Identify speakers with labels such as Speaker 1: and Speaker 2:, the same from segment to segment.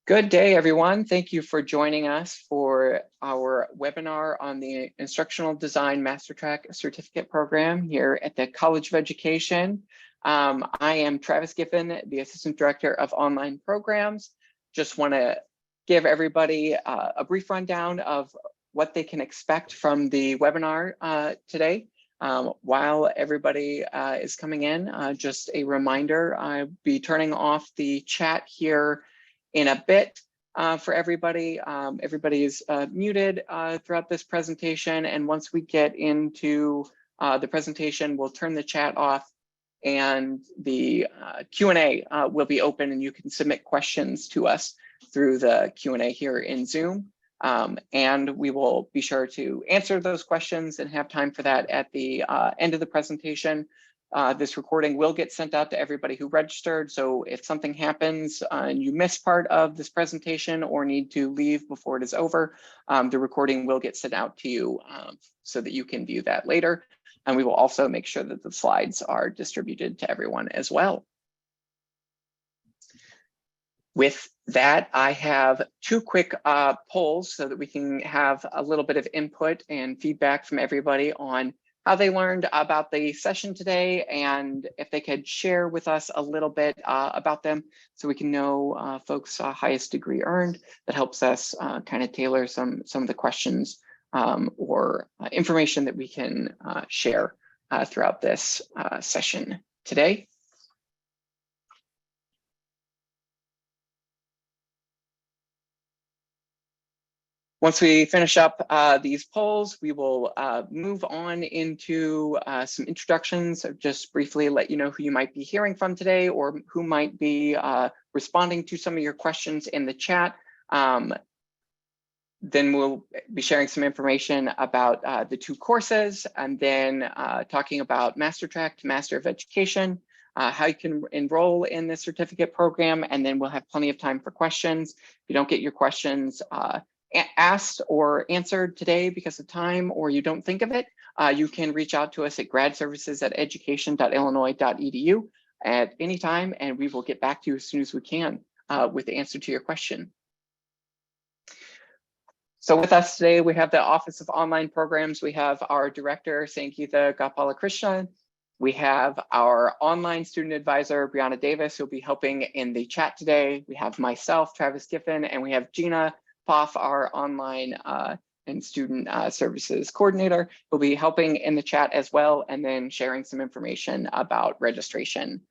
Speaker 1: Good day, everyone. Thank you for joining us for our webinar on the Instructional Design MasterTrack Certificate Program here at the College of Education. I am Travis Giffen, the Assistant Director of Online Programs. Just want to give everybody a brief rundown of what they can expect from the webinar today. While everybody is coming in, just a reminder, I'll be turning off the chat here in a bit for everybody. Everybody is muted throughout this presentation, and once we get into the presentation, we'll turn the chat off and the Q&A will be open, and you can submit questions to us through the Q&A here in Zoom. And we will be sure to answer those questions and have time for that at the end of the presentation. This recording will get sent out to everybody who registered. So if something happens and you miss part of this presentation or need to leave before it is over, the recording will get sent out to you so that you can view that later. And we will also make sure that the slides are distributed to everyone as well. With that, I have two quick polls so that we can have a little bit of input and feedback from everybody on how they learned about the session today, and if they could share with us a little bit about them so we can know folks' highest degree earned. That helps us kind of tailor some of the questions or information that we can share throughout this session today. Once we finish up these polls, we will move on into some introductions. Just briefly let you know who you might be hearing from today or who might be responding to some of your questions in the chat. Then we'll be sharing some information about the two courses, and then talking about MasterTrack to Master of Education, how you can enroll in the certificate program, and then we'll have plenty of time for questions. If you don't get your questions asked or answered today because of time, or you don't think of it, you can reach out to us at gradservices@education.illinois.edu at any time, and we will get back to you as soon as we can with the answer to your question. So with us today, we have the Office of Online Programs. We have our Director, Sangeeta Gopalakrishnan. We have our online student advisor, Brianna Davis, who'll be helping in the chat today. We have myself, Travis Giffen, and we have Gina Poff, our online and student services coordinator, will be helping in the chat as well, and then sharing some information about registration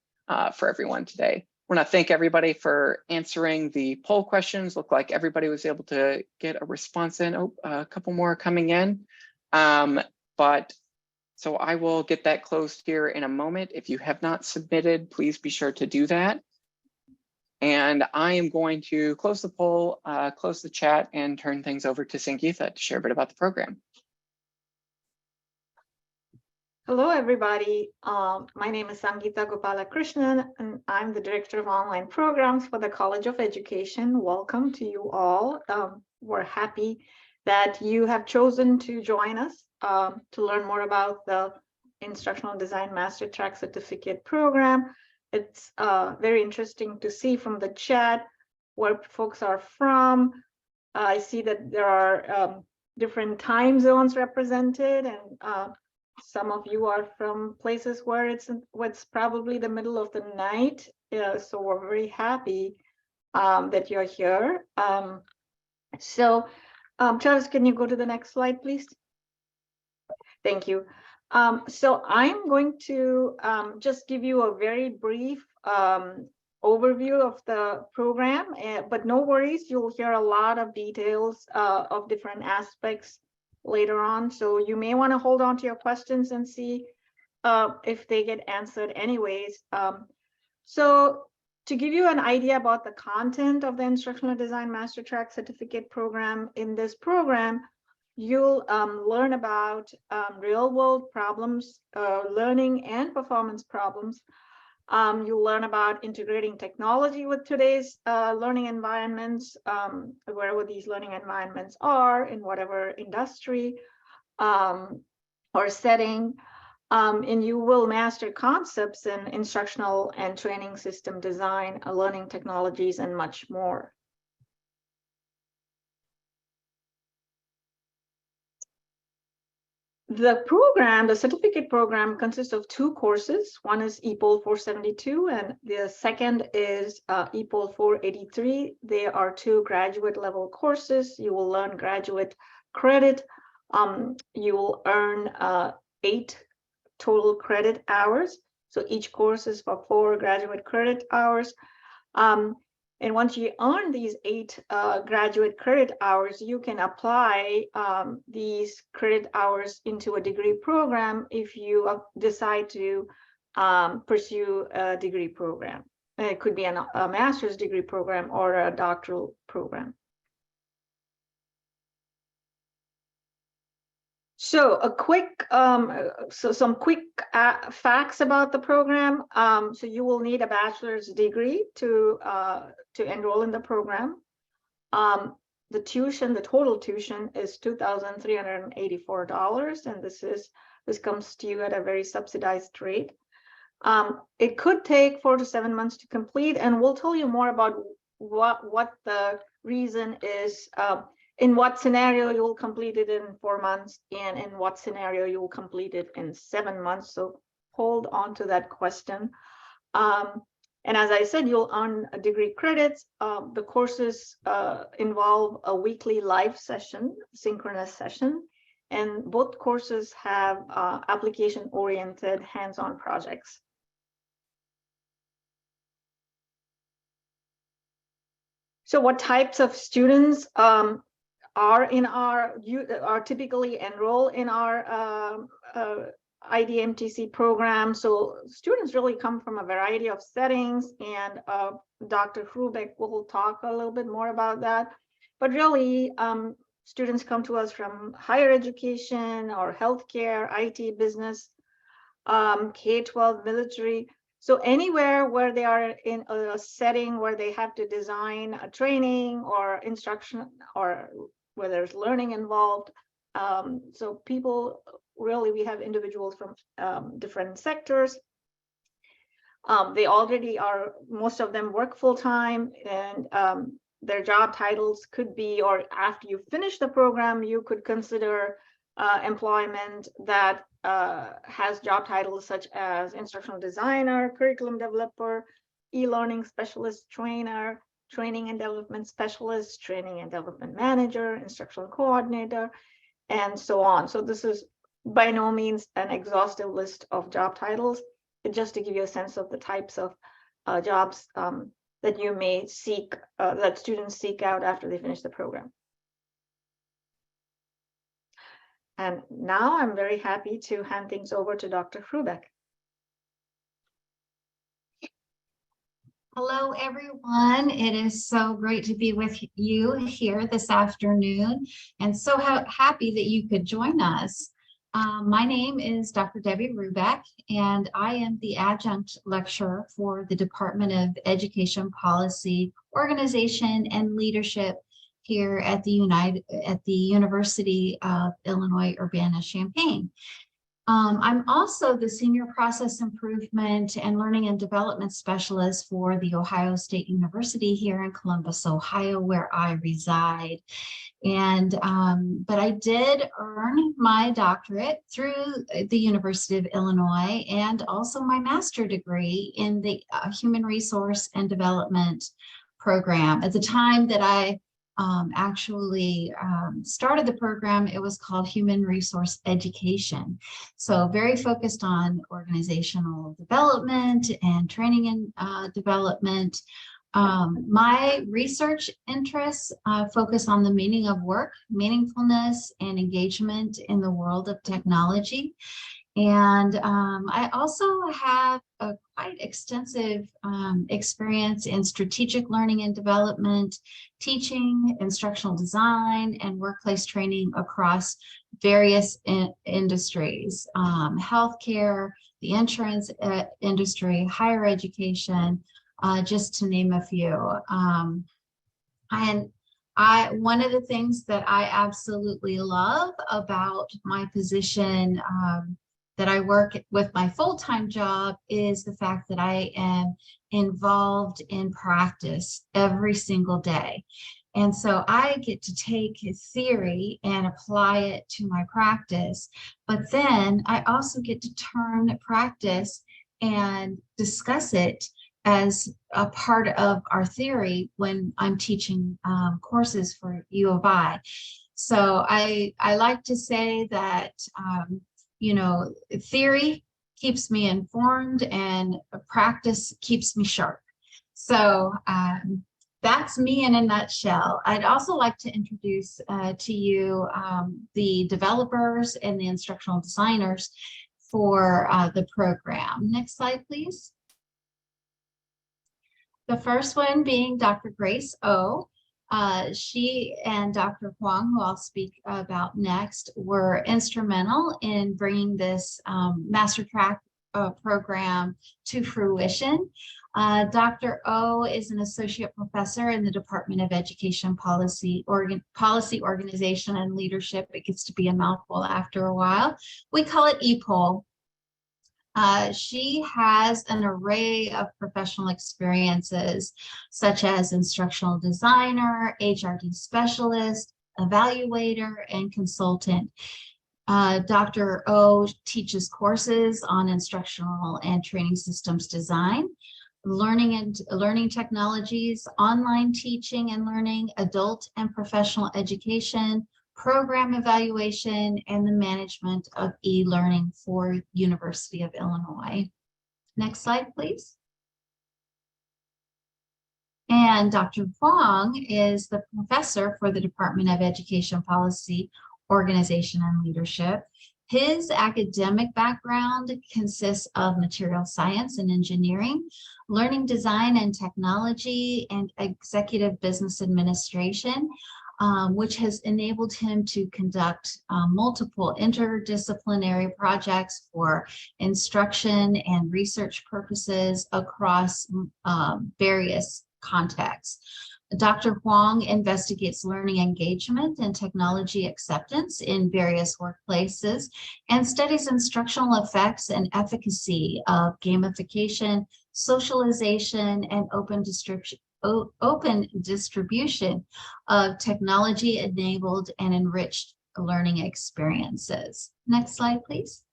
Speaker 1: for everyone today. I want to thank everybody for answering the poll questions. Looked like everybody was able to get a response in. Oh, a couple more coming in. So I will get that closed here in a moment. If you have not submitted, please be sure to do that. And I am going to close the poll, close the chat, and turn things over to Sangeeta to share a bit about the program.
Speaker 2: Hello, everybody. My name is Sangeeta Gopalakrishnan, and I'm the Director of Online Programs for the College of Education. Welcome to you all. We're happy that you have chosen to join us to learn more about the Instructional Design MasterTrack Certificate Program. It's very interesting to see from the chat where folks are from. I see that there are different time zones represented, and some of you are from places where it's probably the middle of the night. So we're very happy that you're here. Travis, can you go to the next slide, please? Thank you. So I'm going to just give you a very brief overview of the program, but no worries, you'll hear a lot of details of different aspects later on. So you may want to hold on to your questions and see if they get answered anyways. So to give you an idea about the content of the Instructional Design MasterTrack Certificate Program, in this program, you'll learn about real-world problems, learning and performance problems. You'll learn about integrating technology with today's learning environments, wherever these learning environments are, in whatever industry or setting. And you will master concepts in instructional and training system design, learning technologies, and much more. The program, the certificate program, consists of 2 courses. One is EPOL 472, and the second is EPOL 483. They are 2 graduate level courses. You will learn graduate credit. You will earn 8 total credit hours. So each course is for 4 graduate credit hours. And once you earn these 8 graduate credit hours, you can apply these credit hours into a degree program if you decide to pursue a degree program. It could be a master's degree program or a doctoral program. So a quick, some quick facts about the program. So you will need a bachelor's degree to enroll in the program. The tuition, the total tuition is $2,384, and this comes to you at a very subsidized rate. It could take 4 to 7 months to complete, and we'll tell you more about what the reason is. In what scenario you will complete it in 4 months, and in what scenario you will complete it in 7 months. So hold on to that question. And as I said, you'll earn degree credits. The courses involve a weekly live session, synchronous session, and both courses have application-oriented hands-on projects. So what types of students are typically enroll in our IDMTC program? So students really come from a variety of settings, and Dr. Brubeck will talk a little bit more about that. But really, students come to us from higher education or healthcare, IT, business, K-12, military. So anywhere where they are in a setting where they have to design a training or instruction, or where there's learning involved. So people, really, we have individuals from different sectors. They already are, most of them work full-time, and their job titles could be, or after you finish the program, you could consider employment that has job titles such as instructional designer, curriculum developer, e-learning specialist, trainer, training and development specialist, training and development manager, instructional coordinator, and so on. So this is by no means an exhaustive list of job titles, but just to give you a sense of the types of jobs that you may seek, that students seek out after they finish the program. And now I'm very happy to hand things over to Dr. Brubeck.
Speaker 3: Hello, everyone. It is so great to be with you here this afternoon, and so happy that you could join us. My name is Dr. Debbie Brubeck, and I am the adjunct lecturer for the Department of Education Policy, Organization, and Leadership here at the University of Illinois Urbana-Champaign. I'm also the Senior Process Improvement and Learning and Development Specialist for the Ohio State University here in Columbus, Ohio, where I reside. And but I did earn my doctorate through the University of Illinois, and also my master's degree in the Human Resource and Development program. At the time that I actually started the program, it was called Human Resource Education. So very focused on organizational development and training and development. My research interests focus on the meaning of work, meaningfulness, and engagement in the world of technology. And I also have a quite extensive experience in strategic learning and development, teaching, instructional design, and workplace training across various industries, healthcare, the insurance industry, higher education, just to name a few. And one of the things that I absolutely love about my position that I work with my full-time job is the fact that I am involved in practice every single day. And so I get to take theory and apply it to my practice, but then I also get to turn practice and discuss it as a part of our theory when I'm teaching courses for U of I. So I like to say that, you know, theory keeps me informed and practice keeps me sharp. So that's me in a nutshell. I'd also like to introduce to you the developers and the instructional designers for the program. Next slide, please. The first one being Dr. Grace O. She and Dr. Huang, who I'll speak about next, were instrumental in bringing this MasterTrack program to fruition. Dr. O is an associate professor in the Department of Education Policy Organization and Leadership. It gets to be a mouthful after a while. We call it EPOL. She has an array of professional experiences, such as instructional designer, HRD specialist, evaluator, and consultant. Dr. O teaches courses on instructional and training systems design, learning technologies, online teaching and learning, adult and professional education, program evaluation, and the management of e-learning for University of Illinois. Next slide, please. And Dr. Huang is the professor for the Department of Education Policy, Organization, and Leadership. His academic background consists of material science and engineering, learning design and technology, and executive business administration, which has enabled him to conduct multiple interdisciplinary projects for instruction and research purposes across various contexts. Dr. Huang investigates learning engagement and technology acceptance in various workplaces and studies instructional effects and efficacy of gamification, socialization, and open distribution of technology-enabled and enriched learning experiences. Next slide, please.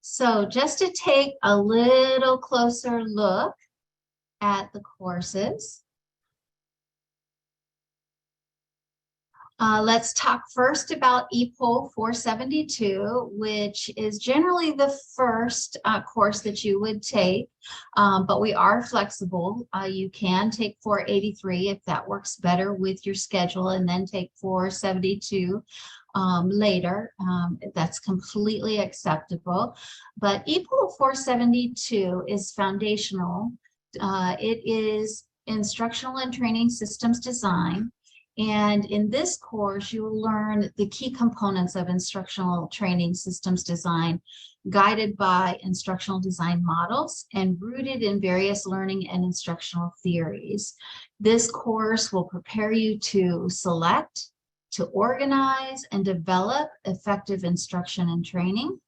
Speaker 3: So just to take a little closer look at the courses, let's talk first about EPOL 472, which is generally the first course that you would take, but we are flexible. You can take 483 if that works better with your schedule, and then take 472 later. That's completely acceptable. But EPOL 472 is foundational. It is instructional and training systems design. And in this course, you will learn the key components of instructional training systems design, guided by instructional design models and rooted in various learning and instructional theories. This course will prepare you to select, to organize, and develop effective instruction and training.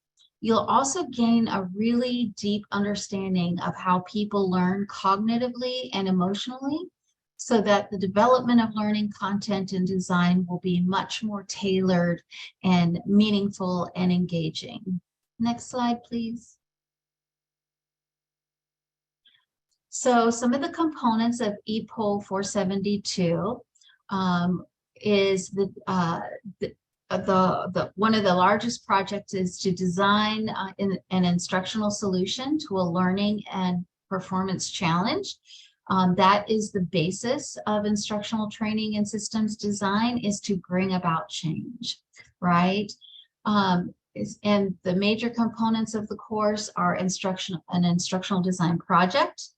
Speaker 3: You'll also gain a really deep understanding of how people learn cognitively and emotionally, so that the development of learning content and design will be much more tailored and meaningful and engaging. Next slide, please. So some of the components of EPOL 472 is one of the largest projects is to design an instructional solution to a learning and performance challenge. That is the basis of instructional training and systems design, is to bring about change, right? And the major components of the course are an instructional design project,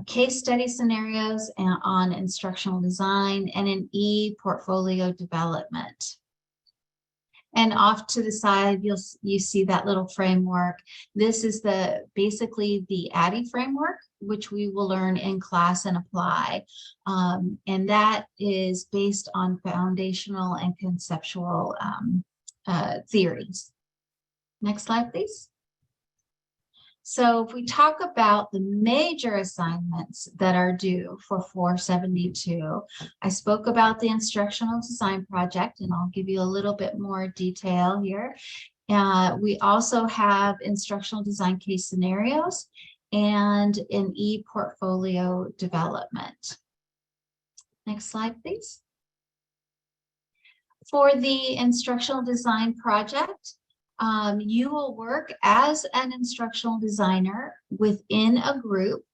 Speaker 3: case study scenarios on instructional design, and an e-portfolio development. And off to the side, you see that little framework. This is basically the ADDIE framework, which we will learn in class and apply. And that is based on foundational and conceptual theories. Next slide, please. So if we talk about the major assignments that are due for 472, I spoke about the instructional design project, and I'll give you a little bit more detail here. We also have instructional design case scenarios and an e-portfolio development. Next slide, please. For the instructional design project, you will work as an instructional designer within a group,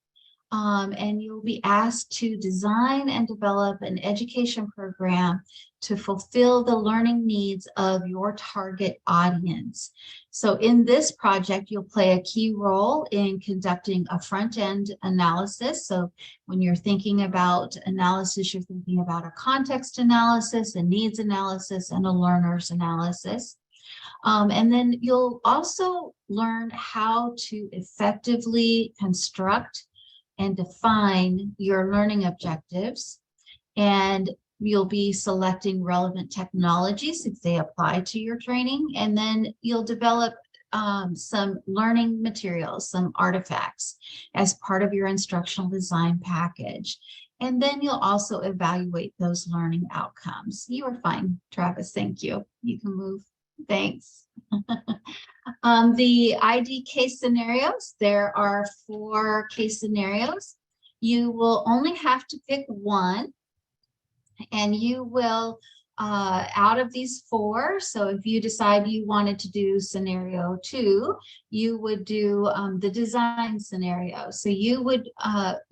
Speaker 3: and you'll be asked to design and develop an education program to fulfill the learning needs of your target audience. So in this project, you'll play a key role in conducting a front-end analysis. So when you're thinking about analysis, you're thinking about a context analysis, a needs analysis, and a learner's analysis. And then you'll also learn how to effectively construct and define your learning objectives. And you'll be selecting relevant technologies if they apply to your training. And then you'll develop some learning materials, some artifacts as part of your instructional design package. And then you'll also evaluate those learning outcomes. You are fine, Travis. Thank you. You can move. Thanks. The ID case scenarios, there are 4 case scenarios. You will only have to pick one, and you will, out of these 4, so if you decide you wanted to do scenario 2, you would do the design scenario. So you would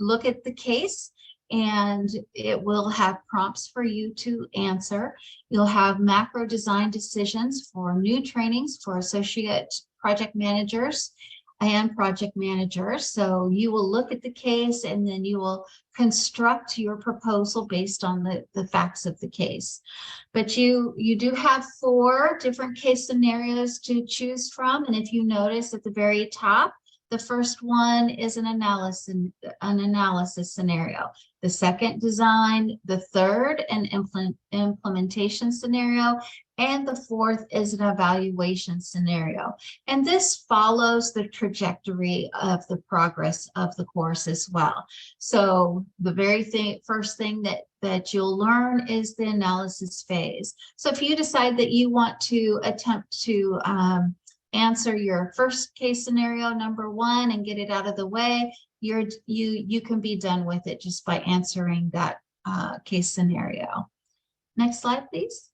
Speaker 3: look at the case, and it will have prompts for you to answer. You'll have macro design decisions for new trainings for associate project managers and project managers. So you will look at the case, and then you will construct your proposal based on the facts of the case. But you do have 4 different case scenarios to choose from. And if you notice at the very top, the first one is an analysis scenario. The second, design. The third, an implementation scenario. And the fourth is an evaluation scenario. And this follows the trajectory of the progress of the course as well. So the very first thing that you'll learn is the analysis phase. So if you decide that you want to attempt to answer your first case scenario number 1 and get it out of the way, you can be done with it just by answering that case scenario. Next slide, please.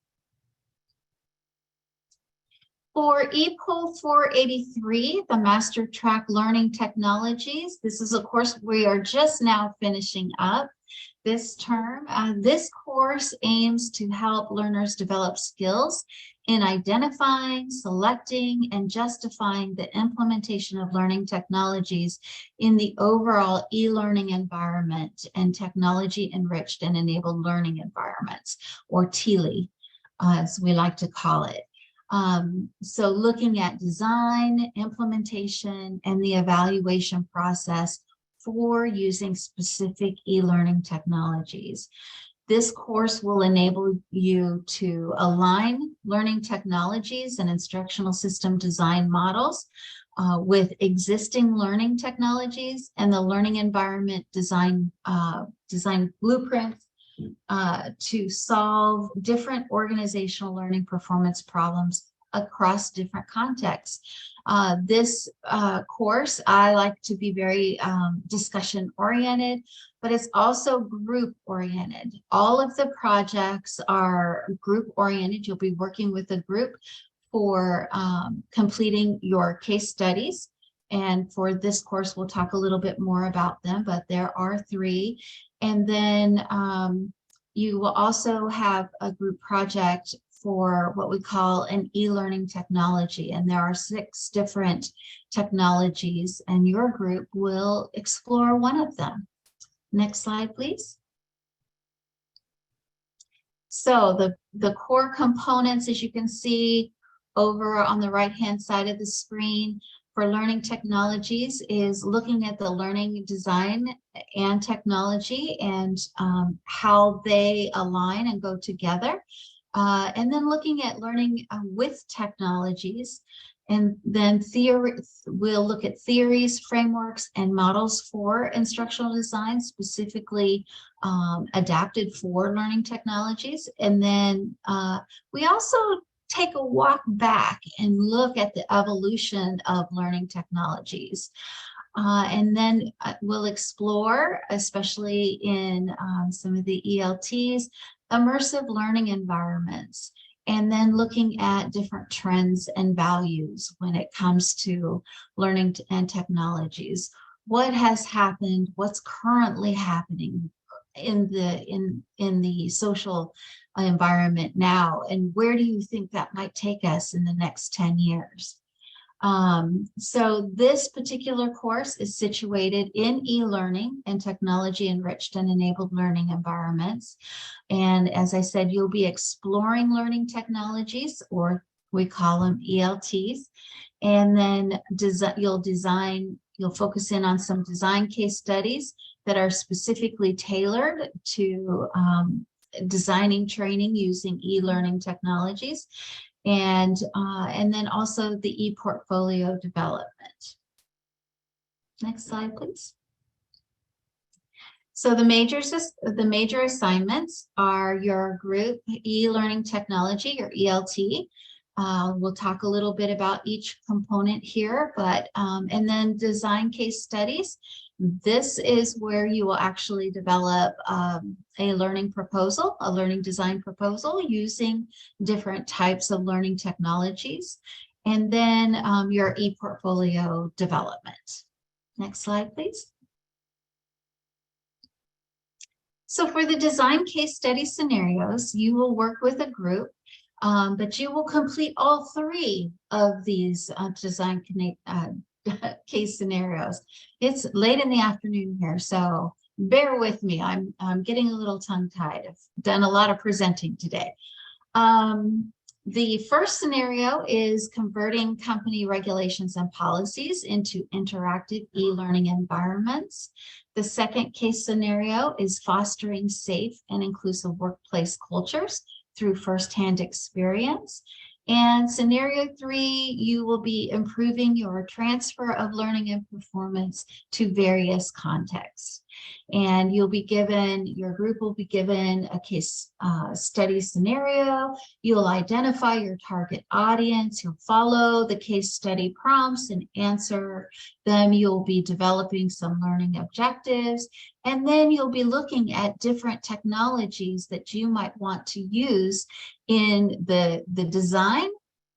Speaker 3: For EPOL 483, the MasterTrack Learning Technologies, this is a course we are just now finishing up this term. This course aims to help learners develop skills in identifying, selecting, and justifying the implementation of learning technologies in the overall e-learning environment and technology-enriched and enabled learning environments, or TELE, as we like to call it. So looking at design, implementation, and the evaluation process for using specific e-learning technologies. This course will enable you to align learning technologies and instructional system design models with existing learning technologies and the learning environment design blueprints to solve different organizational learning performance problems across different contexts. This course, I like to be very discussion oriented, but it's also group oriented. All of the projects are group oriented. You'll be working with a group for completing your case studies. And for this course, we'll talk a little bit more about them, but there are 3. And then you will also have a group project for what we call an e-learning technology. And there are 6 different technologies, and your group will explore one of them. Next slide, please. So the core components, as you can see, over on the right-hand side of the screen for learning technologies is looking at the learning design and technology and how they align and go together. And then looking at learning with technologies. And then theory, we'll look at theories, frameworks, and models for instructional design, specifically adapted for learning technologies. And then we also take a walk back and look at the evolution of learning technologies. And then we'll explore, especially in some of the ELTs, immersive learning environments, and then looking at different trends and values when it comes to learning and technologies. What has happened, what's currently happening in the social environment now, and where do you think that might take us in the next 10 years? So this particular course is situated in e-learning and technology enriched and enabled learning environments. And as I said, you'll be exploring learning technologies, or we call them ELTs. And then you'll focus in on some design case studies that are specifically tailored to designing training using e-learning technologies. And then also the Eportfolio Development. Next slide, please. So the major assignments are your group e-learning technology, or ELT. We'll talk a little bit about each component here, but and then design case studies. This is where you will actually develop a learning proposal, a learning design proposal using different types of learning technologies, and then your e-portfolio development. Next slide, please. So for the design case study scenarios, you will work with a group, but you will complete all three of these design case scenarios. It's late in the afternoon here, so bear with me. I'm getting a little tongue-tied. I've done a lot of presenting today. The first scenario is converting company regulations and policies into interactive e-learning environments. The second case scenario is fostering safe and inclusive workplace cultures through firsthand experience. And scenario 3, you will be improving your transfer of learning and performance to various contexts. And your group will be given a case study scenario. You'll identify your target audience. You'll follow the case study prompts and answer them. You'll be developing some learning objectives. And then you'll be looking at different technologies that you might want to use in the design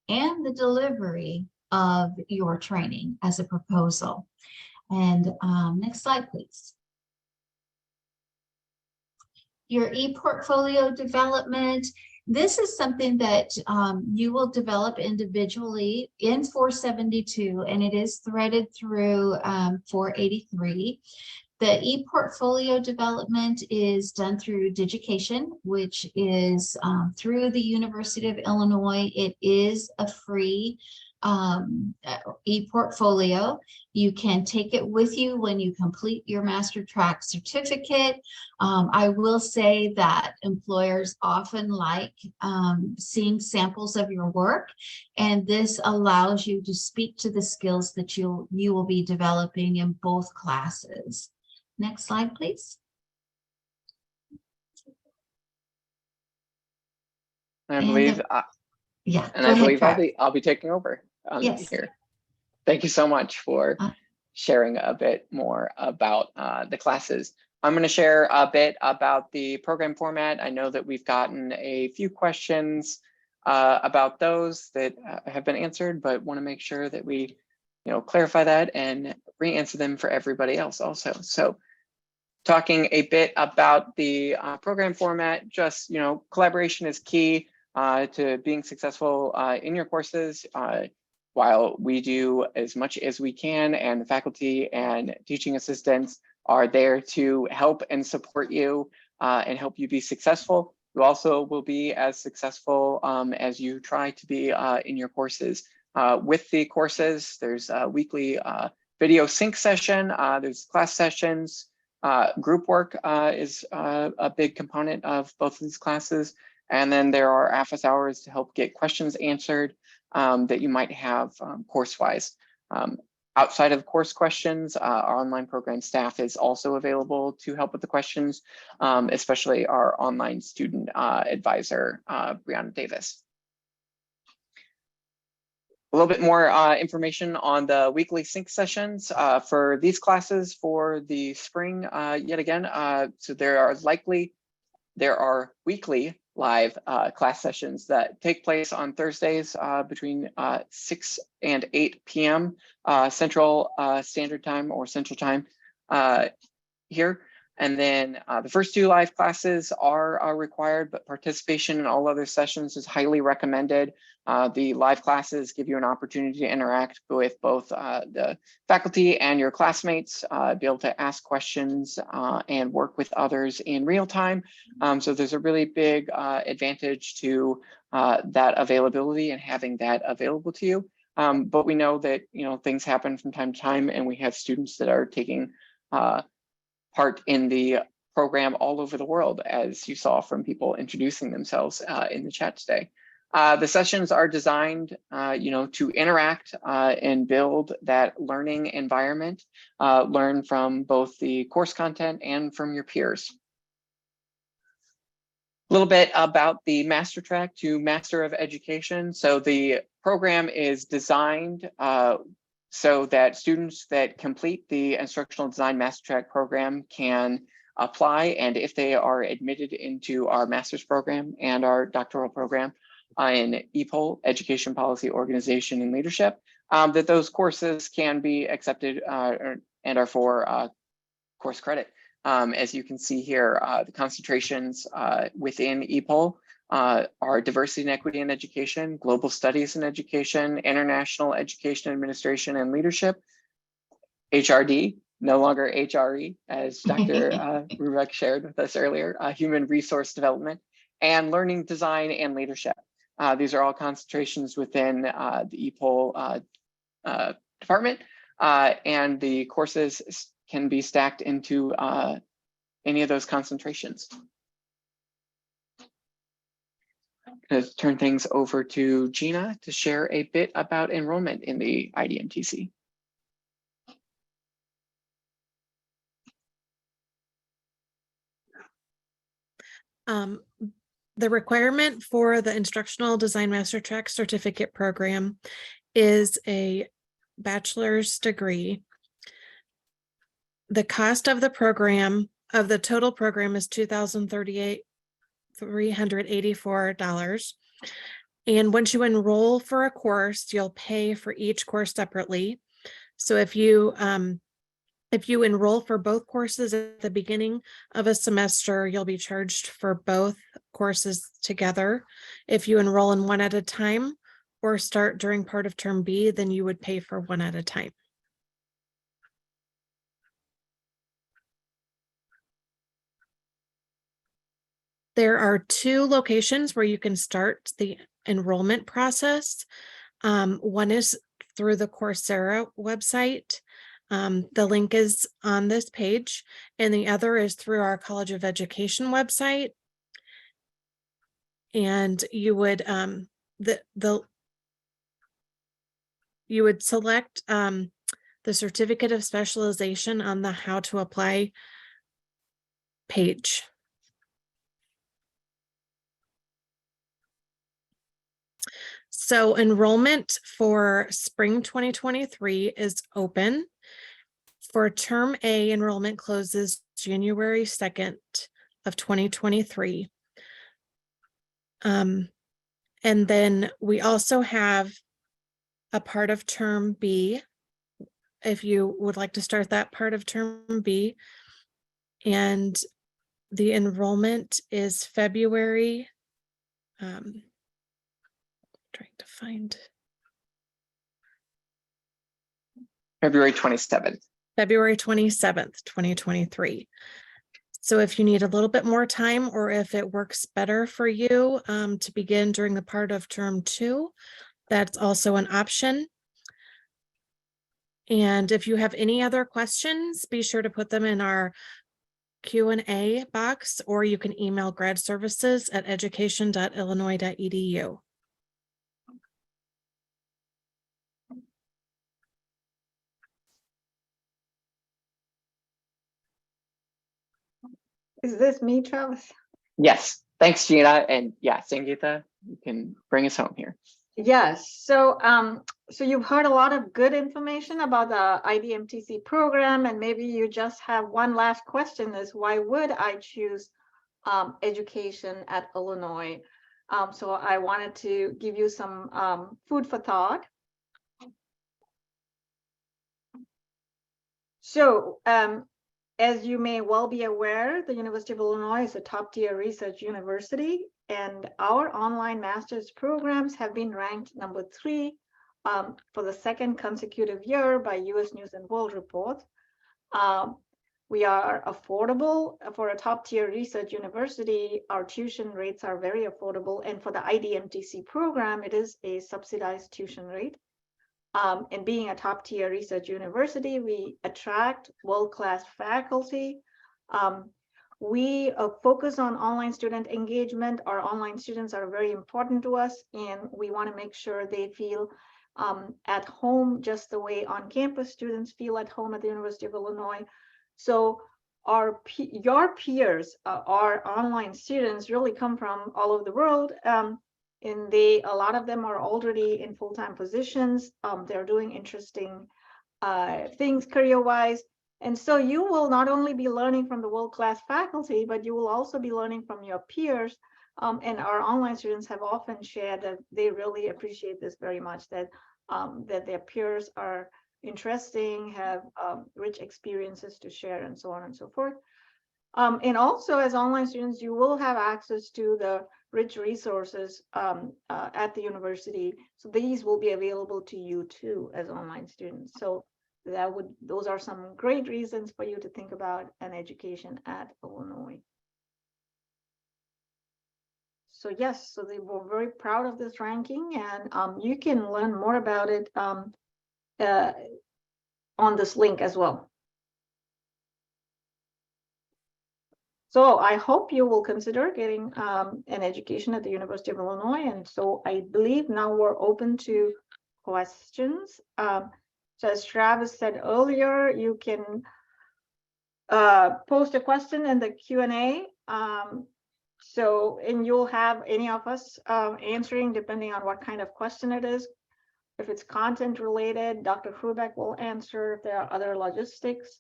Speaker 3: and the delivery of your training as a proposal. And next slide, please. Your e-portfolio development. This is something that you will develop individually in 472, and it is threaded through 483. The e-portfolio development is done through Digication, which is through the University of Illinois. It is a free e-portfolio. You can take it with you when you complete your MasterTrack certificate. I will say that employers often like seeing samples of your work, and this allows you to speak to the skills that you will be developing in both classes. Next slide, please.
Speaker 1: I believe,
Speaker 3: yeah,
Speaker 1: and I believe I'll be taking over here. Thank you so much for sharing a bit more about the classes. I'm going to share a bit about the program format. I know that we've gotten a few questions about those that have been answered, but want to make sure that we, clarify that and re-answer them for everybody else also. So, talking a bit about the program format, just, collaboration is key to being successful in your courses. While we do as much as we can, and the faculty and teaching assistants are there to help and support you and help you be successful, You also will be as successful as you try to be in your courses. With the courses, there's a weekly video sync session, there's class sessions, group work is a big component of both of these classes. And then there are office hours to help get questions answered that you might have course-wise. Outside of course questions, our online program staff is also available to help with the questions, especially our online student advisor, Brianna Davis. A little bit more information on the weekly sync sessions for these classes for the spring yet again. So there are weekly live class sessions that take place on Thursdays between 6 and 8 p.m. Central Standard Time or Central Time here. And then the first 2 live classes are required, but participation in all other sessions is highly recommended. The live classes give you an opportunity to interact with both the faculty and your classmates, be able to ask questions and work with others in real time. So there's a really big advantage to that availability and having that available to you. But we know that things happen from time to time, and we have students that are taking part in the program all over the world, as you saw from people introducing themselves in the chat today. The sessions are designed, to interact and build that learning environment, learn from both the course content and from your peers. A little bit about the MasterTrack to Master of Education. So the program is designed so that students that complete the Instructional Design MasterTrack program can apply, and if they are admitted into our master's program and our doctoral program in EPOL, Education Policy, Organization, and Leadership, that those courses can be accepted and are for course credit. As you can see here, the concentrations within EPOL are diversity and equity in education, global studies in education, international education administration and leadership, HRD, no longer HRE, as Dr. Brubeck shared with us earlier, human resource development, and learning design and leadership. These are all concentrations within the EPOL department, and the courses can be stacked into any of those concentrations. I'm going to turn things over to Gina to share a bit about enrollment in the IDMTC.
Speaker 4: The requirement for the Instructional Design MasterTrack Certificate program is a bachelor's degree. The cost of the program, of the total program, is $2,384. And once you enroll for a course, you'll pay for each course separately. So if you enroll for both courses at the beginning of a semester, you'll be charged for both courses together. If you enroll in one at a time or start during part of term B, then you would pay for one at a time. There are 2 locations where you can start the enrollment process. One is through the Coursera website. The link is on this page, and the other is through our College of Education website. And you would you would select the Certificate of Specialization on the How to Apply page. So enrollment for spring 2023 is open. For term A, enrollment closes January 2nd of 2023. And then we also have a part of term B, if you would like to start that part of term B. And the enrollment is February, trying to find.
Speaker 1: February 27th.
Speaker 4: February 27th, 2023. So if you need a little bit more time, or if it works better for you to begin during the part of term 2, that's also an option. And if you have any other questions, be sure to put them in our Q&A box, or you can email gradservices@education.illinois.edu.
Speaker 2: Is this me, Travis?
Speaker 1: Yes, thanks, Gina. And yeah, Sangeeta, you can bring us home here.
Speaker 2: Yes. So so you've heard a lot of good information about the IDMTC program, and maybe you just have one last question: is why would I choose education at Illinois? So I wanted to give you some food for thought. So as you may well be aware, the University of Illinois is a top-tier research university, and our online master's programs have been ranked number 3 for the second consecutive year by US News and World Report. We are affordable for a top-tier research university. Our tuition rates are very affordable, and for the IDMTC program, it is a subsidized tuition rate. And being a top-tier research university, we attract world-class faculty. We focus on online student engagement. Our online students are very important to us, and we want to make sure they feel at home just the way on-campus students feel at home at the University of Illinois. So your peers, our online students, really come from all over the world. And a lot of them are already in full-time positions. They're doing interesting things career-wise. And so you will not only be learning from the world-class faculty, but you will also be learning from your peers. And our online students have often shared that they really appreciate this very much, that their peers are interesting, have rich experiences to share, and so on and so forth. And also, as online students, you will have access to the rich resources at the university. So these will be available to you too as online students. So those are some great reasons for you to think about an education at Illinois. So yes, so we're very proud of this ranking, and you can learn more about it on this link as well. So I hope you will consider getting an education at the University of Illinois. And so I believe now we're open to questions. So as Travis said earlier, you can post a question in the Q&A. And you'll have any of us answering depending on what kind of question it is. If it's content related, Dr. Brubeck will answer. If there are other logistics,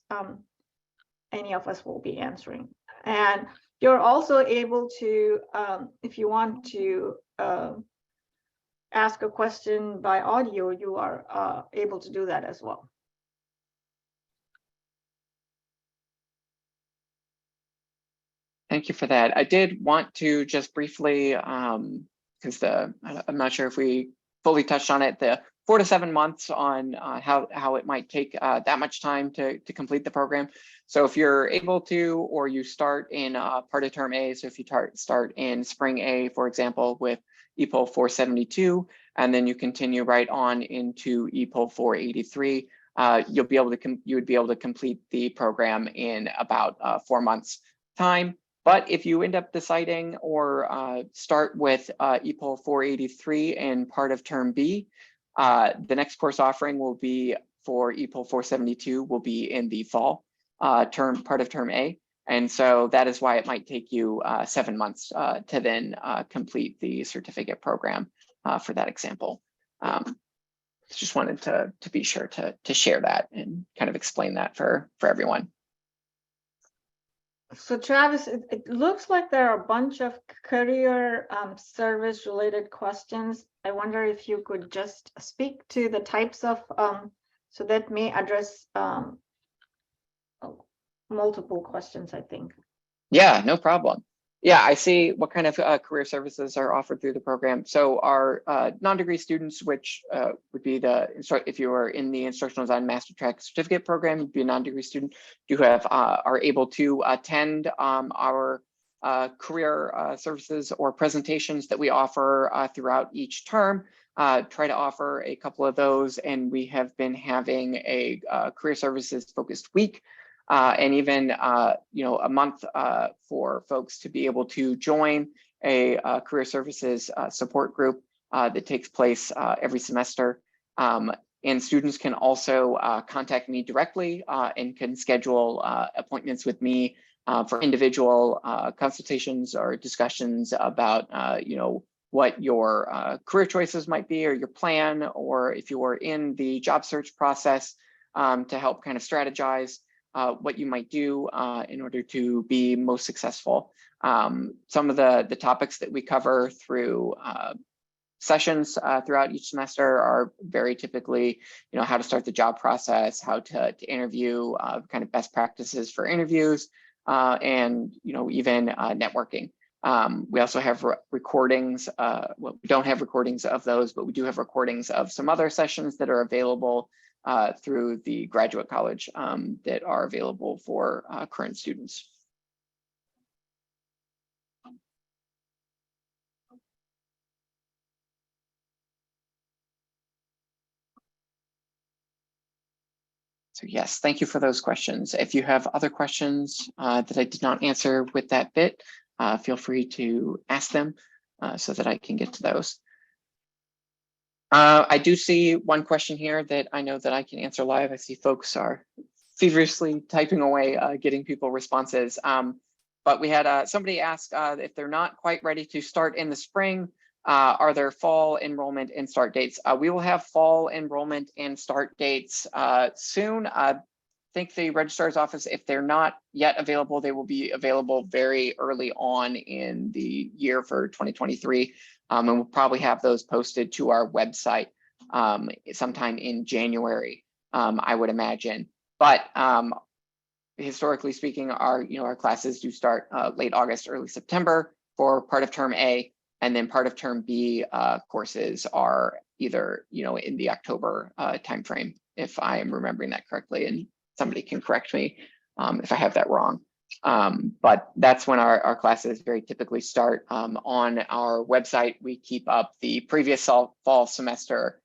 Speaker 2: any of us will be answering. And you're also able to, if you want to ask a question by audio, you are able to do that as well.
Speaker 1: Thank you for that. I did want to just briefly, because I'm not sure if we fully touched on it, the 4 to 7 months on how it might take that much time to complete the program. So if you're able to, or you start in part of term A, so if you start in spring A, for example, with EPOL 472, and then you continue right on into EPOL 483, you would be able to complete the program in about 4 months time. But if you end up deciding or start with EPOL 483 in part of term B, the next course offering will be for EPOL 472 will be in the fall part of term A. And so that is why it might take you 7 months to then complete the certificate program for that example. Just wanted to be sure to share that and kind of explain that for everyone.
Speaker 2: So Travis, it looks like there are a bunch of career service related questions. I wonder if you could just speak to the types of, so that may address multiple questions, I think.
Speaker 1: Yeah, no problem. Yeah, I see what kind of career services are offered through the program. So our non-degree students, which would be if you are in the Instructional Design MasterTrack Certificate program, you'd be a non-degree student, you have are able to attend our career services or presentations that we offer throughout each term. Try to offer a couple of those, and we have been having a career services focused week. And even a month for folks to be able to join a career services support group that takes place every semester. And students can also contact me directly and can schedule appointments with me for individual consultations or discussions about what your career choices might be, or your plan, or if you are in the job search process, to help kind of strategize what you might do in order to be most successful. Some of the topics that we cover through sessions throughout each semester are very typically, how to start the job process, how to interview, kind of best practices for interviews, and even networking. We also have recordings. Well, we don't have recordings of those, but we do have recordings of some other sessions that are available through the graduate college that are available for current students. So yes, thank you for those questions. If you have other questions that I did not answer with that bit, feel free to ask them so that I can get to those. I do see one question here that I know that I can answer live. I see folks are feverishly typing away, getting people responses. But we had somebody ask if they're not quite ready to start in the spring, are there fall enrollment and start dates? We will have fall enrollment and start dates soon. I think the registrar's office, if they're not yet available, they will be available very early on in the year for 2023. And we'll probably have those posted to our website sometime in January, I would imagine. But historically speaking, our classes do start late August, early September for part of term A, and then part of term B courses are either in the October timeframe, if I am remembering that correctly, and somebody can correct me if I have that wrong. But that's when our classes very typically start. On our website, we keep up the previous fall semester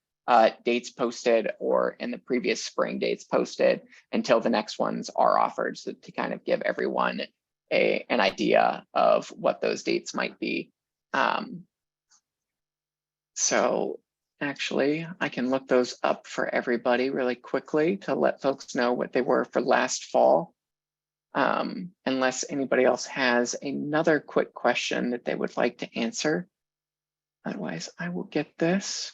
Speaker 1: dates posted, or in the previous spring dates posted, until the next ones are offered, so to kind of give everyone an idea of what those dates might be. So actually, I can look those up for everybody really quickly to let folks know what they were for last fall. Unless anybody else has another quick question that they would like to answer. Otherwise, I will get this.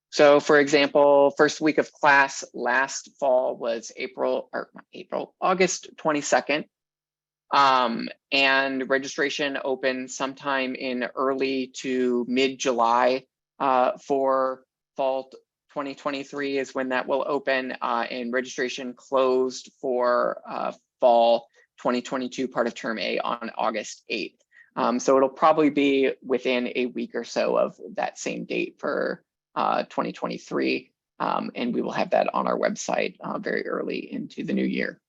Speaker 1: So for example, first week of class last fall was August 22nd. And registration opened sometime in early to mid-July for fall 2023 is when that will open, and registration closed for fall 2022 part of term A on August 8th. So it'll probably be within a week or so of that same date for 2023. And we will have that on our website very early into the new year.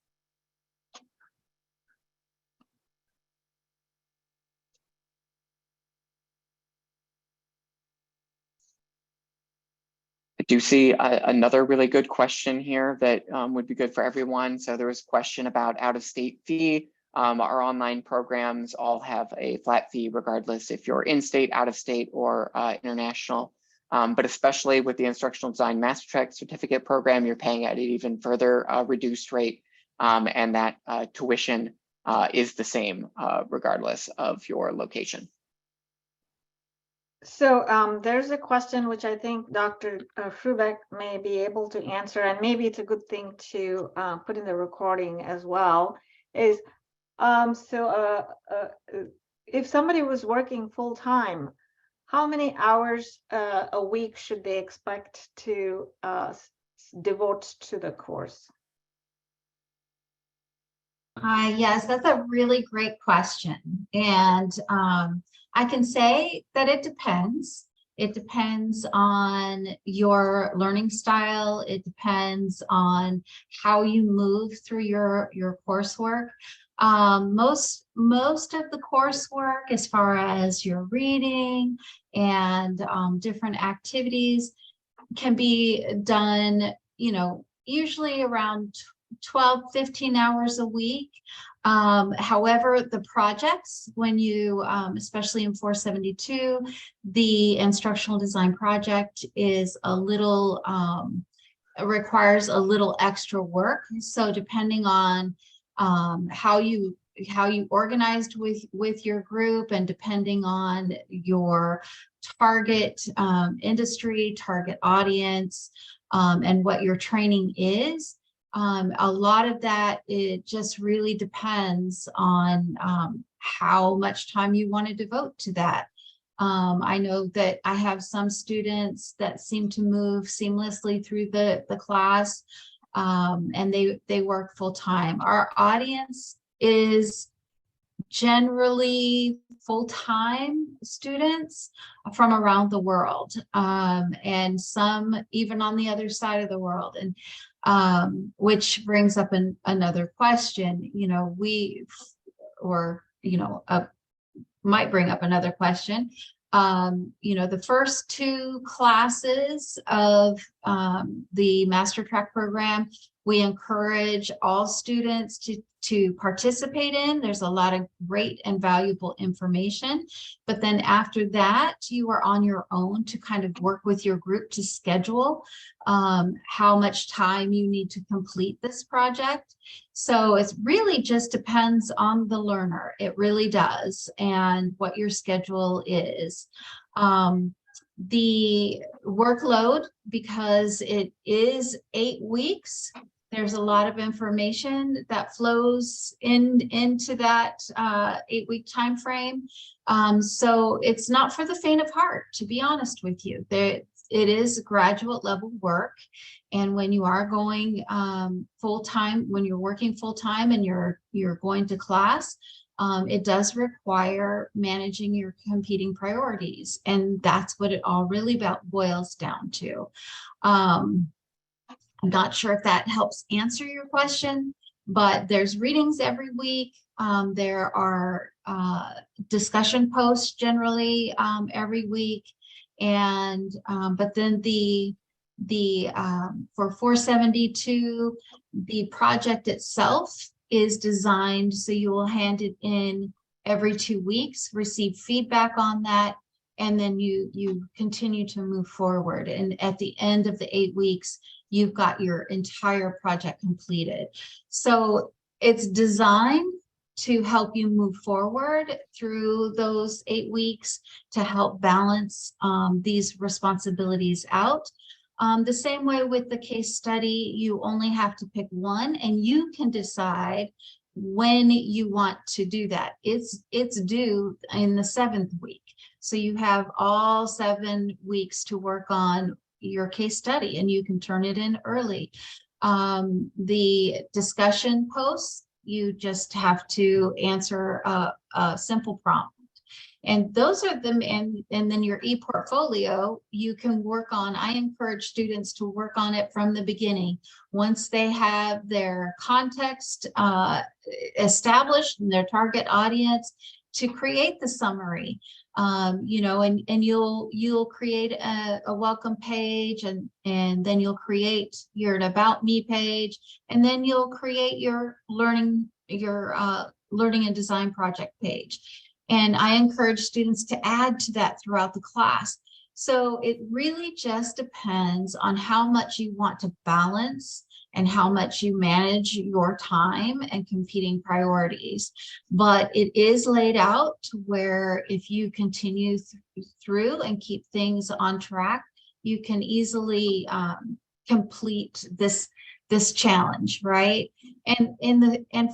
Speaker 1: I do see another really good question here that would be good for everyone. So there was a question about out-of-state fee. Our online programs all have a flat fee regardless if you're in-state, out-of-state, or international. But especially with the Instructional Design MasterTrack Certificate program, you're paying at an even further reduced rate, and that tuition is the same regardless of your location.
Speaker 2: So there's a question which I think Dr. Brubeck may be able to answer, and maybe it's a good thing to put in the recording as well, is if somebody was working full-time, how many hours a week should they expect to devote to the course?
Speaker 3: Yes, that's a really great question. And I can say that it depends. It depends on your learning style. It depends on how you move through your coursework. Most of the coursework, as far as your reading and different activities, can be done, usually around 12, 15 hours a week. However, the projects, when you, especially in 472, the instructional design project is a little, requires a little extra work. So depending on how you organized with your group, and depending on your target industry, target audience, and what your training is, a lot of that, it just really depends on how much time you want to devote to that. I know that I have some students that seem to move seamlessly through the class, and they work full time. Our audience is generally full-time students from around the world, and some even on the other side of the world. And which brings up another question, might bring up another question. The first two classes of the MasterTrack program, we encourage all students to participate in. There's a lot of great and valuable information, but then after that, you are on your own to kind of work with your group to schedule how much time you need to complete this project. So it really just depends on the learner. It really does, and what your schedule is. The workload, because it is 8 weeks, there's a lot of information that flows into that 8-week time frame. So it's not for the faint of heart, to be honest with you. It is graduate level work. And when you are going full-time, when you're working full-time and you're going to class, it does require managing your competing priorities. And that's what it all really boils down to. I'm not sure if that helps answer your question, but there's readings every week. There are discussion posts generally every week. And but then for 472, the project itself is designed so you will hand it in every 2 weeks, receive feedback on that, and then you continue to move forward. And at the end of the 8 weeks, you've got your entire project completed. So it's designed to help you move forward through those 8 weeks, to help balance these responsibilities out. The same way with the case study, you only have to pick one, and you can decide when you want to do that. It's due in the 7th week. So you have all 7 weeks to work on your case study, and you can turn it in early. The discussion posts, you just have to answer a simple prompt. And those are them. And then your ePortfolio, you can work on. I encourage students to work on it from the beginning. Once they have their context established and their target audience, to create the summary. And you'll create a welcome page, and then you'll create your About Me page, and then you'll create your learning and design project page. And I encourage students to add to that throughout the class. So it really just depends on how much you want to balance and how much you manage your time and competing priorities. But it is laid out to where if you continue through and keep things on track, you can easily complete this challenge, right? And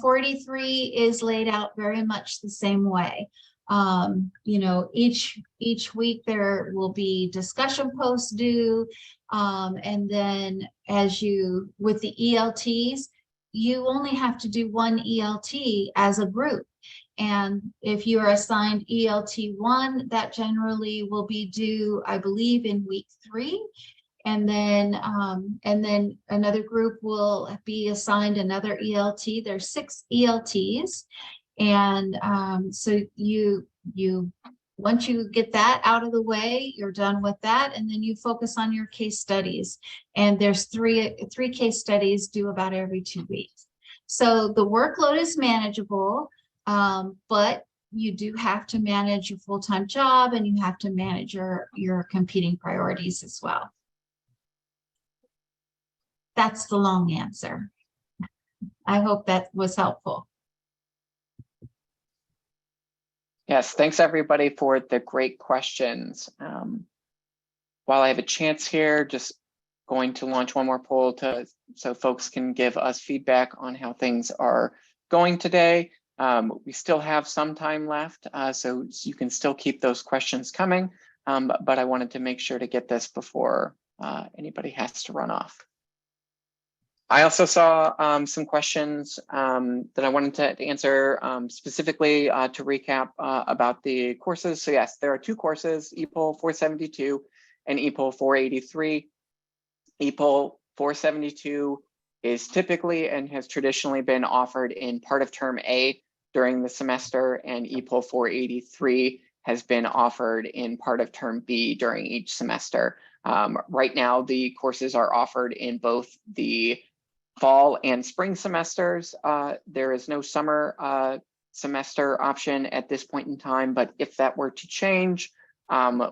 Speaker 3: 483 is laid out very much the same way. You know, each week there will be discussion posts due. And then with the ELTs, you only have to do one ELT as a group. And if you are assigned ELT 1, that generally will be due, I believe, in week 3. And then another group will be assigned another ELT. There's 6 ELTs. And so once you get that out of the way, you're done with that. And then you focus on your case studies. And there's three case studies due about every 2 weeks. So the workload is manageable, but you do have to manage your full-time job, and you have to manage your competing priorities as well. That's the long answer. I hope that was helpful.
Speaker 1: Yes, thanks everybody for the great questions. While I have a chance here, just going to launch one more poll so folks can give us feedback on how things are going today. We still have some time left, so you can still keep those questions coming, but I wanted to make sure to get this before anybody has to run off. I also saw some questions that I wanted to answer specifically to recap about the courses. So yes, there are 2 courses, EPOL 472 and EPOL 483. EPOL 472 is typically and has traditionally been offered in part of term A during the semester, and EPOL 483 has been offered in part of term B during each semester. Right now, the courses are offered in both the fall and spring semesters. There is no summer semester option at this point in time, but if that were to change,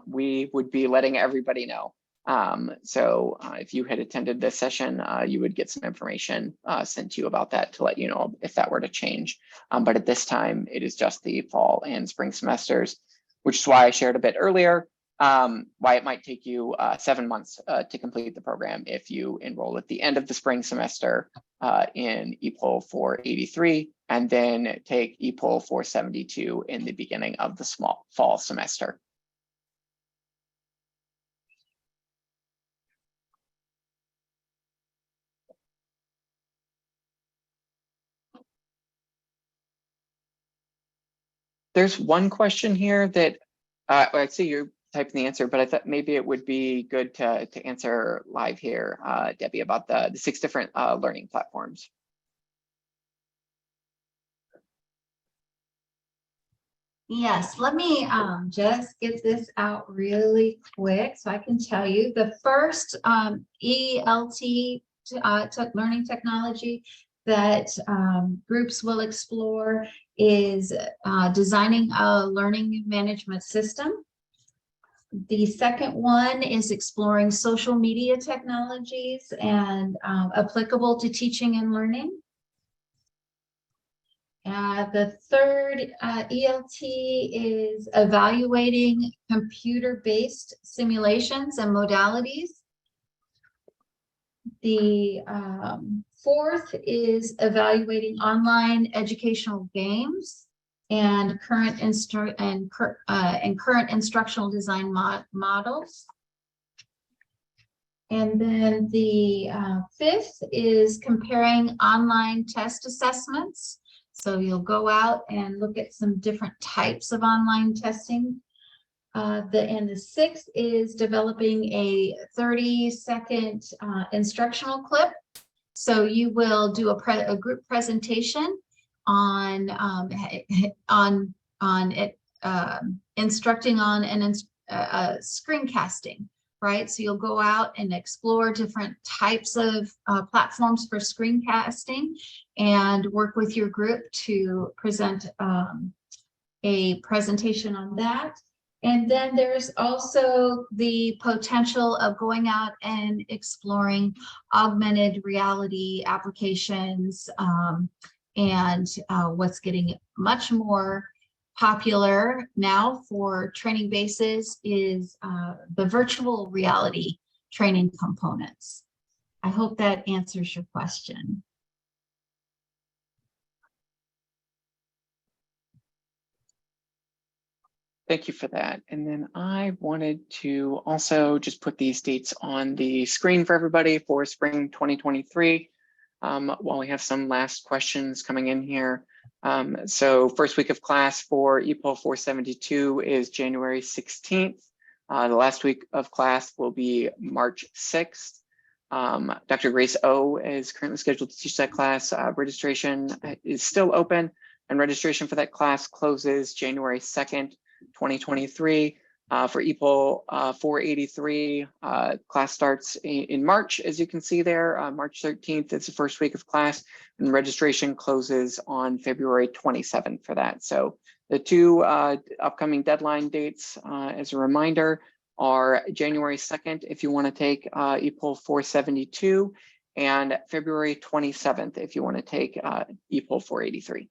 Speaker 1: we would be letting everybody know. So if you had attended this session, you would get some information sent to you about that to let you know if that were to change. But at this time, it is just the fall and spring semesters, which is why I shared a bit earlier why it might take you 7 months to complete the program if you enroll at the end of the spring semester in EPOL 483, and then take EPOL 472 in the beginning of the fall semester. There's one question here that I see you're typing the answer, but I thought maybe it would be good to answer live here, Debbie, about the 6 different learning platforms.
Speaker 3: Yes, let me just get this out really quick so I can tell you. The first ELT learning technology that groups will explore is designing a learning management system. The second one is exploring social media technologies and applicable to teaching and learning. The third ELT is evaluating computer-based simulations and modalities. The fourth is evaluating online educational games and current instructional design models. And then the fifth is comparing online test assessments. So you'll go out and look at some different types of online testing. And the sixth is developing a 30-second instructional clip. So you will do a group presentation on instructing on screencasting, right? So you'll go out and explore different types of platforms for screencasting and work with your group to present a presentation on that. And then there's also the potential of going out and exploring augmented reality applications, and what's getting much more popular now for training bases is the virtual reality training components. I hope that answers your question.
Speaker 1: Thank you for that. And then I wanted to also just put these dates on the screen for everybody for spring 2023. While we have some last questions coming in here. So first week of class for EPOL 472 is January 16th. The last week of class will be March 6th. Dr. Grace O is currently scheduled to teach that class. Registration is still open, and registration for that class closes January 2nd, 2023. For EPOL 483, class starts in March, as you can see there. March 13th is the first week of class, and registration closes on February 27th for that. So the two upcoming deadline dates, as a reminder, are January 2nd if you want to take EPOL 472, and February 27th if you want to take EPOL 483.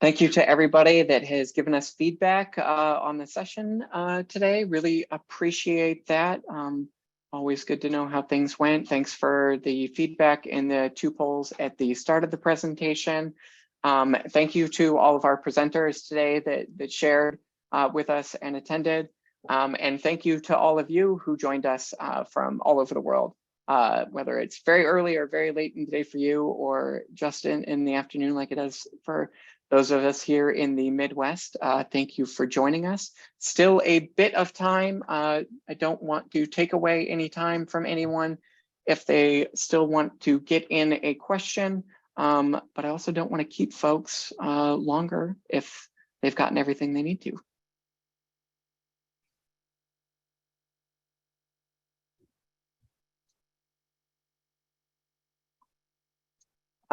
Speaker 1: Thank you to everybody that has given us feedback on the session today. Really appreciate that. Always good to know how things went. Thanks for the feedback in the two polls at the start of the presentation. Thank you to all of our presenters today that shared with us and attended. And thank you to all of you who joined us from all over the world, whether it's very early or very late in the day for you, or just in the afternoon like it is for those of us here in the Midwest. Thank you for joining us. Still a bit of time. I don't want to take away any time from anyone if they still want to get in a question, but I also don't want to keep folks longer if they've gotten everything they need to.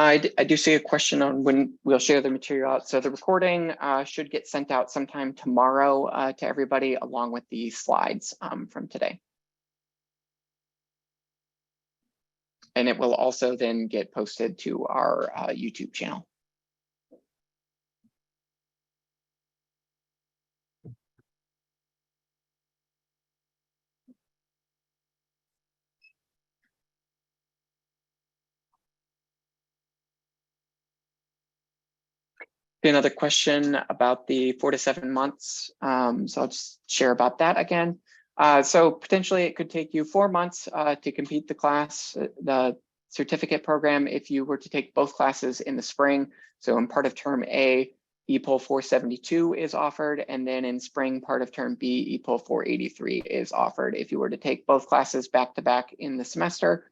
Speaker 1: I do see a question on when we'll share the material out. So the recording should get sent out sometime tomorrow to everybody, along with the slides from today. And it will also then get posted to our YouTube channel. Another question about the 4 to 7 months. So I'll just share about that again. So potentially it could take you 4 months to complete the class, the certificate program, if you were to take both classes in the spring. So in part of term A, EPOL 472 is offered, and then in spring part of term B, EPOL 483 is offered. If you were to take both classes back to back in the semester,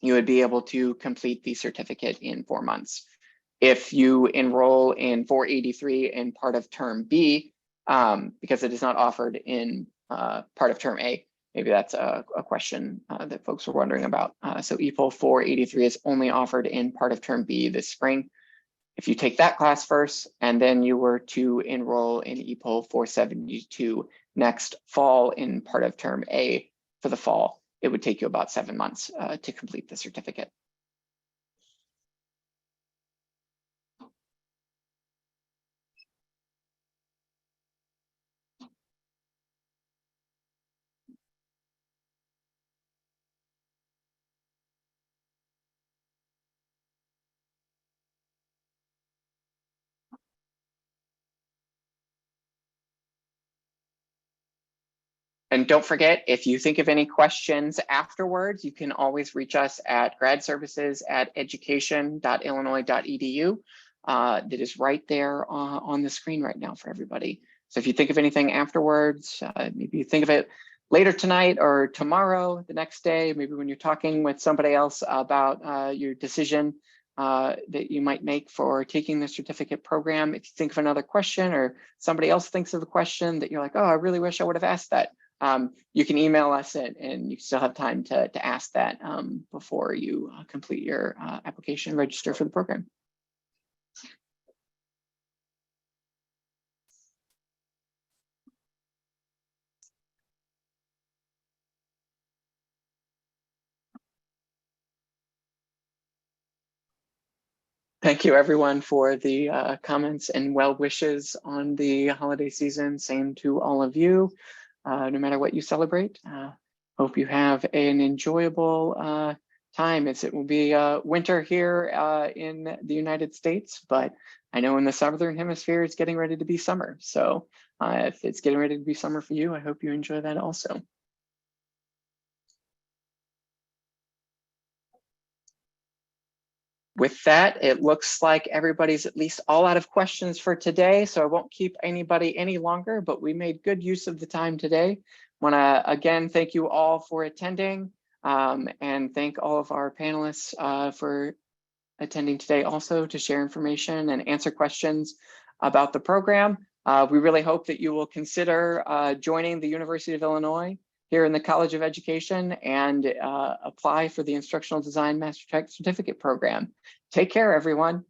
Speaker 1: you would be able to complete the certificate in 4 months. If you enroll in 483 in part of term B, because it is not offered in part of term A, maybe that's a question that folks were wondering about. So EPOL 483 is only offered in part of term B this spring. If you take that class first, and then you were to enroll in EPOL 472 next fall in part of term A for the fall, it would take you about 7 months to complete the certificate. And don't forget, if you think of any questions afterwards, you can always reach us at gradservices@education.illinois.edu. That is right there on the screen right now for everybody. So if you think of anything afterwards, maybe you think of it later tonight or tomorrow, the next day, maybe when you're talking with somebody else about your decision that you might make for taking the certificate program. If you think of another question, or somebody else thinks of a question that you're like, oh, I really wish I would have asked that. You can email us and you still have time to ask that before you complete your application and register for the program. Thank you, everyone, for the comments and well wishes on the holiday season. Same to all of you, no matter what you celebrate. Hope you have an enjoyable time. It will be winter here in the United States, but I know in the Southern Hemisphere, it's getting ready to be summer. So if it's getting ready to be summer for you, I hope you enjoy that also. With that, it looks like everybody's at least all out of questions for today, so I won't keep anybody any longer, but we made good use of the time today. Want to again thank you all for attending, and thank all of our panelists for attending today also to share information and answer questions about the program. We really hope that you will consider joining the University of Illinois here in the College of Education and apply for the Instructional Design MasterTrack Certificate program. Take care, everyone.